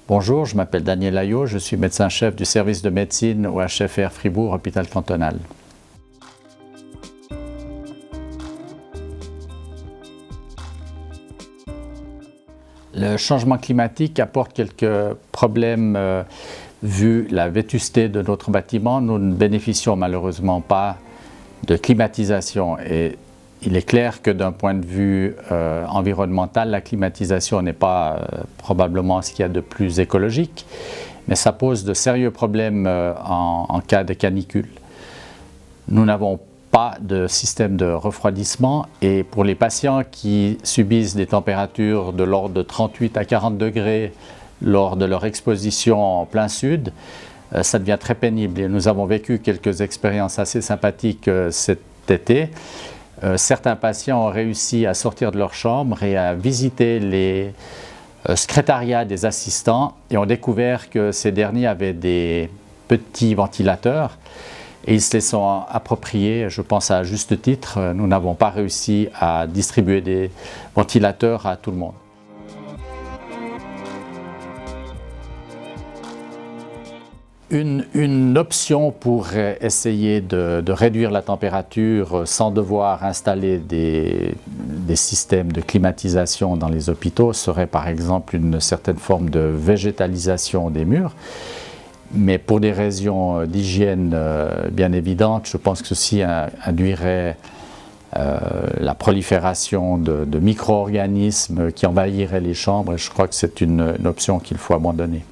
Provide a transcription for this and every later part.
Bonjour, je m'appelle Daniel Ayot, je suis médecin-chef du service de médecine au HFR Fribourg, hôpital cantonal. Le changement climatique apporte quelques problèmes vu la vétusté de notre bâtiment. Nous ne bénéficions malheureusement pas de climatisation et il est clair que d'un point de vue environnemental, la climatisation n'est pas probablement ce qu'il y a de plus écologique, mais ça pose de sérieux problèmes en cas de canicule. Nous n'avons pas de système de refroidissement et pour les patients qui subissent des températures de l'ordre de 38 à 40 degrés lors de leur exposition en plein sud, ça devient très pénible. Et nous avons vécu quelques expériences assez sympathiques cet été. Certains patients ont réussi à sortir de leur chambre et à visiter les secrétariats des assistants et ont découvert que ces derniers avaient des petits ventilateurs et ils se les sont appropriés, je pense à juste titre. Nous n'avons pas réussi à distribuer des ventilateurs à tout le monde. Une option pour essayer de réduire la température sans devoir installer des systèmes de climatisation dans les hôpitaux serait par exemple une certaine forme de végétalisation des murs. Mais pour des raisons d'hygiène bien évidentes, je pense que ceci induirait la prolifération de micro-organismes qui envahiraient les chambres et je crois que c'est une option qu'il faut abandonner.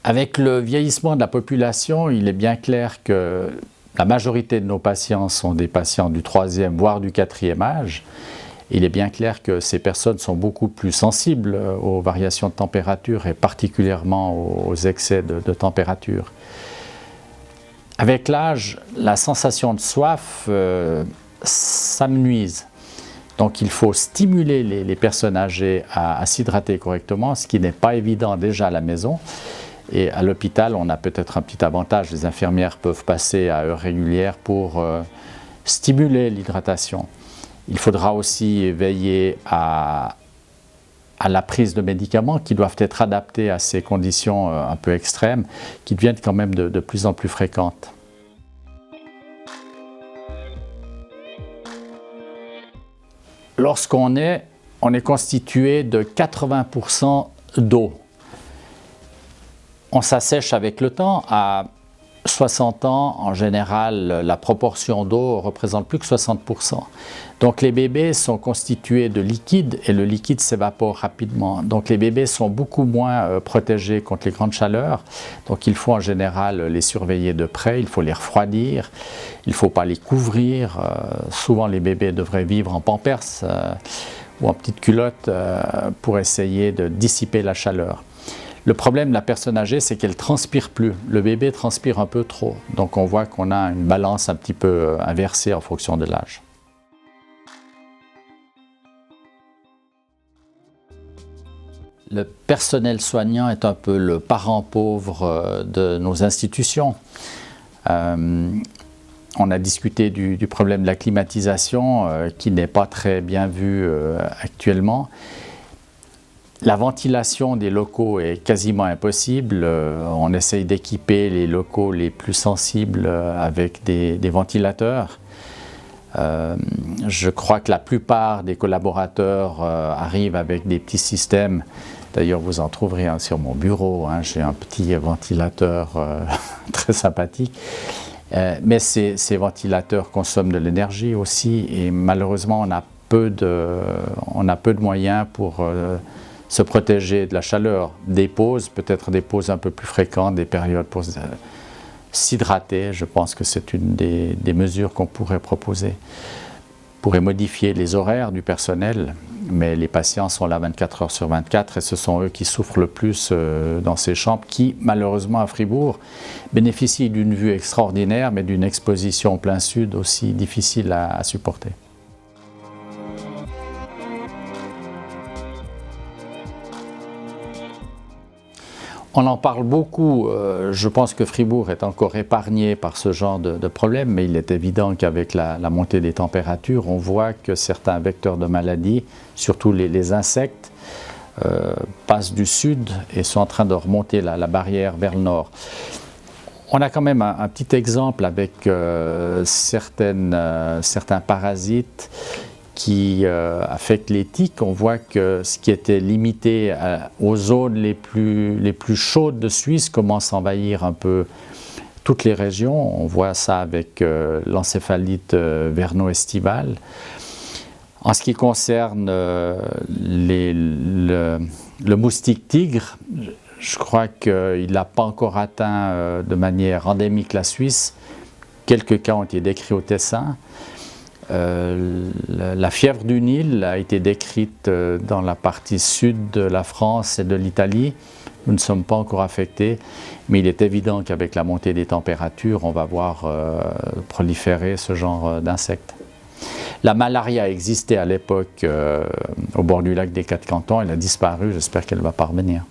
Avec le vieillissement de la population, il est bien clair que la majorité de nos patients sont des patients du 3e voire du 4e âge. Il est bien clair que ces personnes sont beaucoup plus sensibles aux variations de température et particulièrement aux excès de température. Avec l'âge, la sensation de soif s'amenuise. Donc il faut stimuler les personnes âgées à s'hydrater correctement, ce qui n'est pas évident déjà à la maison. Et à l'hôpital, on a peut-être un petit avantage, les infirmières peuvent passer à heures régulières pour stimuler l'hydratation. Il faudra aussi veiller à la prise de médicaments qui doivent être adaptés à ces conditions un peu extrêmes, qui deviennent quand même de plus en plus fréquentes. Lorsqu'on est constitué de 80% d'eau. On s'assèche avec le temps. À 60 ans, en général, la proportion d'eau représente plus que 60%. Donc les bébés sont constitués de liquide et le liquide s'évapore rapidement. Donc les bébés sont beaucoup moins protégés contre les grandes chaleurs. Donc il faut en général les surveiller de près, il faut les refroidir, il ne faut pas les couvrir. Souvent les bébés devraient vivre en pampers ou en petite culotte pour essayer de dissiper la chaleur. Le problème de la personne âgée, c'est qu'elle ne transpire plus. Le bébé transpire un peu trop. Donc on voit qu'on a une balance un petit peu inversée en fonction de l'âge. Le personnel soignant est un peu le parent pauvre de nos institutions. On a discuté du problème de la climatisation qui n'est pas très bien vu actuellement. La ventilation des locaux est quasiment impossible. On essaye d'équiper les locaux les plus sensibles avec des ventilateurs. Je crois que la plupart des collaborateurs arrivent avec des petits systèmes. D'ailleurs, vous en trouverez un sur mon bureau. J'ai un petit ventilateur très sympathique. Mais ces ventilateurs consomment de l'énergie aussi. Et malheureusement, on a peu de moyens pour se protéger de la chaleur. Des pauses, peut-être des pauses un peu plus fréquentes, des périodes pour s'hydrater. Je pense que c'est une des mesures qu'on pourrait proposer. On pourrait modifier les horaires du personnel, mais les patients sont là 24 heures sur 24 et ce sont eux qui souffrent le plus dans ces chambres qui, malheureusement à Fribourg, bénéficient d'une vue extraordinaire, mais d'une exposition en plein sud aussi difficile à supporter. On en parle beaucoup. Je pense que Fribourg est encore épargné par ce genre de problème, mais il est évident qu'avec la montée des températures, on voit que certains vecteurs de maladies, surtout les insectes, passent du sud et sont en train de remonter la barrière vers le nord. On a quand même un petit exemple avec certains parasites qui affectent les tiques. On voit que ce qui était limité aux zones les plus chaudes de Suisse commence à envahir un peu toutes les régions. On voit ça avec l'encéphalite verno-estivale. En ce qui concerne le moustique tigre, je crois qu'il n'a pas encore atteint de manière endémique la Suisse. Quelques cas ont été décrits au Tessin. La fièvre du Nil a été décrite dans la partie sud de la France et de l'Italie. Nous ne sommes pas encore affectés, mais il est évident qu'avec la montée des températures, on va voir proliférer ce genre d'insectes. La malaria existait à l'époque au bord du lac des Quatre Cantons, elle a disparu, j'espère qu'elle va parvenir.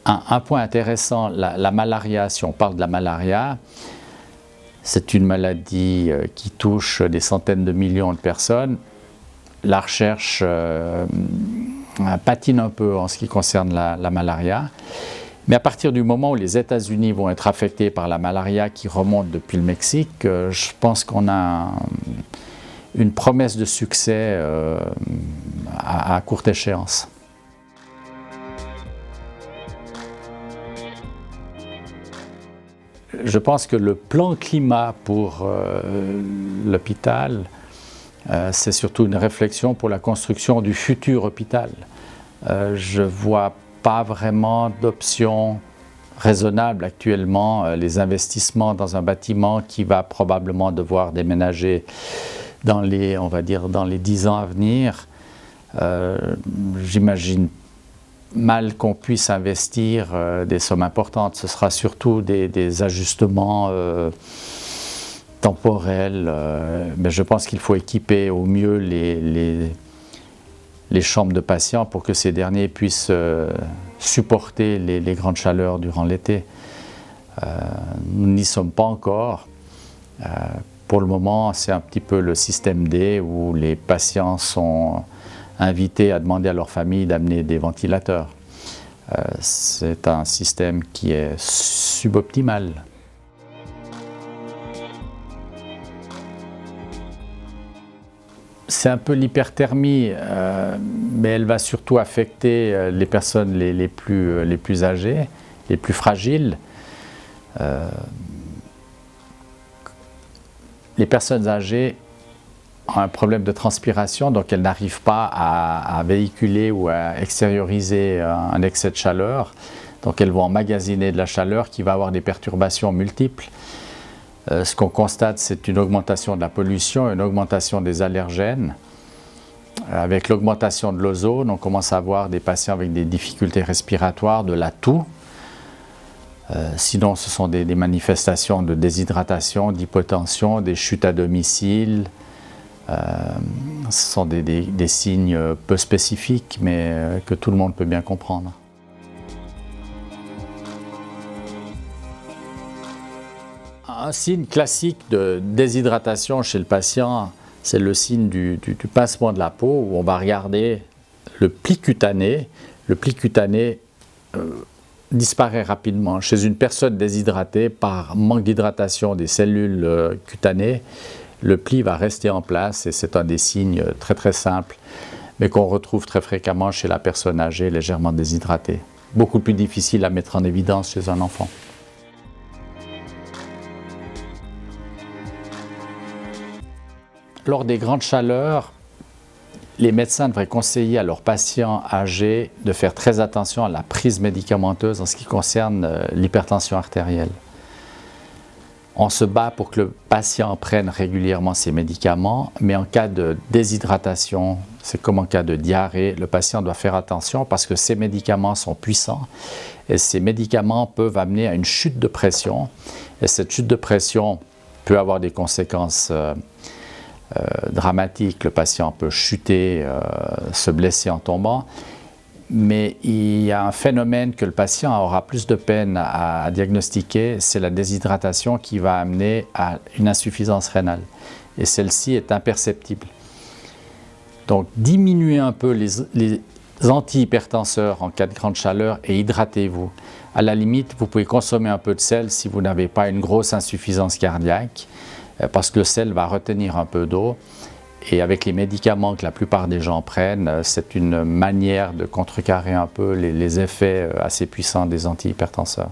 Un point intéressant, la malaria, si on parle de la malaria, c'est une maladie qui touche des centaines de millions de personnes. La recherche patine un peu en ce qui concerne la malaria. Mais à partir du moment où les États-Unis vont être affectés par la malaria qui remonte depuis le Mexique, je pense qu'on a une promesse de succès à courte échéance. Je pense que le plan climat pour l'hôpital, c'est surtout une réflexion pour la construction du futur hôpital. Je ne vois pas vraiment d'option raisonnable actuellement. Les investissements dans un bâtiment qui va probablement devoir déménager dans les, on va dire, dans les 10 ans à venir, j'imagine mal qu'on puisse investir des sommes importantes. Ce sera surtout des ajustements temporels. Mais je pense qu'il faut équiper au mieux les chambres de patients pour que ces derniers puissent supporter les grandes chaleurs durant l'été. Nous n'y sommes pas encore. Pour le moment, c'est un petit peu le système D où les patients sont invités à demander à leur famille d'amener des ventilateurs. C'est un système qui est suboptimal. C'est un peu l'hyperthermie, mais elle va surtout affecter les personnes les plus âgées, les plus fragiles. Les personnes âgées ont un problème de transpiration, donc elles n'arrivent pas à véhiculer ou à extérioriser un excès de chaleur. Donc elles vont emmagasiner de la chaleur qui va avoir des perturbations multiples. Ce qu'on constate, c'est une augmentation de la pollution, une augmentation des allergènes. Avec l'augmentation de l'ozone, on commence à avoir des patients avec des difficultés respiratoires, de la toux. Sinon, ce sont des manifestations de déshydratation, d'hypotension, des chutes à domicile. Ce sont des signes peu spécifiques, mais que tout le monde peut bien comprendre. Un signe classique de déshydratation chez le patient, c'est le signe du pincement de la peau, où on va regarder le pli cutané. Le pli cutané disparaît rapidement. Chez une personne déshydratée par manque d'hydratation des cellules cutanées, le pli va rester en place et c'est un des signes très très simples, mais qu'on retrouve très fréquemment chez la personne âgée légèrement déshydratée. Beaucoup plus difficile à mettre en évidence chez un enfant. Lors des grandes chaleurs, les médecins devraient conseiller à leurs patients âgés de faire très attention à la prise médicamenteuse en ce qui concerne l'hypertension artérielle. On se bat pour que le patient prenne régulièrement ses médicaments, mais en cas de déshydratation, c'est comme en cas de diarrhée, le patient doit faire attention parce que ces médicaments sont puissants et ces médicaments peuvent amener à une chute de pression. Et cette chute de pression peut avoir des conséquences dramatique, le patient peut chuter, se blesser en tombant, mais il y a un phénomène que le patient aura plus de peine à diagnostiquer, c'est la déshydratation qui va amener à une insuffisance rénale. Et celle-ci est imperceptible. Donc diminuez un peu les antihypertenseurs en cas de grande chaleur et hydratez-vous. À la limite, vous pouvez consommer un peu de sel si vous n'avez pas une grosse insuffisance cardiaque, parce que le sel va retenir un peu d'eau. Et avec les médicaments que la plupart des gens prennent, c'est une manière de contrecarrer un peu les effets assez puissants des antihypertenseurs.